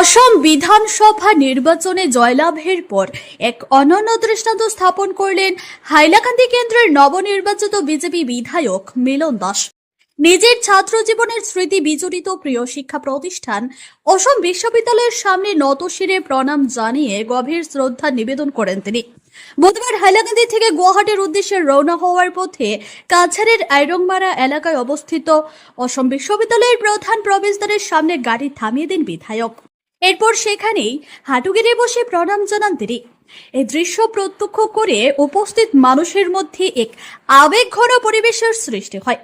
অসম বিধানসভা নির্বাচনে জয়লাভের পর এক অনন্য দৃষ্টান্ত স্থাপন করলেন হাইলাকান্দি কেন্দ্রের নবনির্বাচিত বিজেপি বিধায়ক মিলন দাস। নিজের ছাত্র জীবনের স্মৃতি বিজড়িত প্রিয় শিক্ষা প্রতিষ্ঠান অসম বিশ্ববিদ্যালয়ের সামনে নতশিরে প্রণাম জানিয়ে গভীর শ্রদ্ধা নিবেদন করেন তিনি। বুধবার হাইলাকান্দি থেকে গুয়াহাটির উদ্দেশ্যে রওনা হওয়ার পথে কাছাড়ের আইরংমারা এলাকায় অবস্থিত অসম বিশ্ববিদ্যালয়ের প্রধান প্রবেশদ্বারের সামনে গাড়ি থামিয়ে দেন বিধায়ক। এরপর সেখানেই হাঁটু গেড়ে বসে প্রণাম জানান তিনি। এই দৃশ্য প্রত্যক্ষ করে উপস্থিত মানুষের মধ্যে এক আবেগঘন পরিবেশের সৃষ্টি হয়।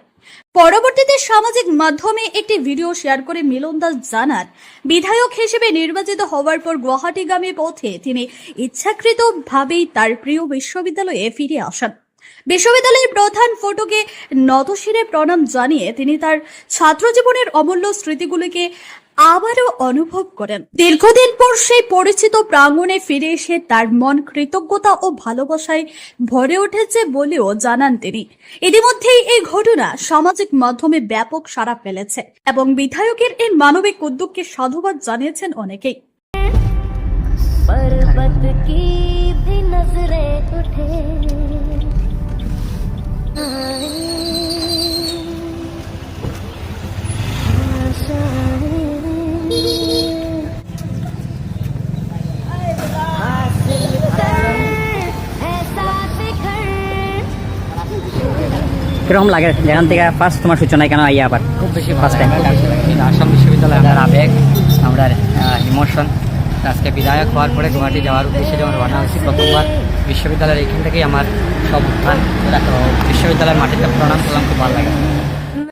পরবর্তীতে সামাজিক মাধ্যমে একটি ভিডিও শেয়ার করে মিলন দাস জানান, বিধায়ক হিসেবে নির্বাচিত হওয়ার পর গুয়াহাটিগামী পথে তিনি ইচ্ছাকৃতভাবেই তার প্রিয় বিশ্ববিদ্যালয়ে ফিরে আসেন। বিশ্ববিদ্যালয়ের প্রধান ফটকে নতশিরে প্রণাম জানিয়ে তিনি তার ছাত্র জীবনের অমূল্য স্মৃতিগুলিকে আবারও অনুভব করেন। দীর্ঘদিন পর সেই পরিচিত প্রাঙ্গণে ফিরে এসে তার মন কৃতজ্ঞতা ও ভালোবাসায় ভরে উঠেছে বলেও জানান তিনি। ইতিমধ্যেই এই ঘটনা সামাজিক মাধ্যমে ব্যাপক সাড়া ফেলেছে এবং বিধায়কের এই মানবিক উদ্যোগকে সাধুবাদ জানিয়েছেন অনেকেই। কিরকম লাগে যেখান থেকে ফার্স্ট তোমার সূচনায় কেন আইয়া আবার? খুব বেশি ফার্স্ট টাইম আসাম বিশ্ববিদ্যালয় আমার আবেগ, আমরা ইমোশন। আজকে বিধায়ক হওয়ার পরে গুয়াহাটি যাওয়ার উদ্দেশ্যে যখন রওনা হয়েছি, প্রথমবার বিশ্ববিদ্যালয়ের এইখান থেকেই আমার সব উত্থান বিশ্ববিদ্যালয়ের মাটিতে প্রণাম করলাম, খুব ভালো লাগে।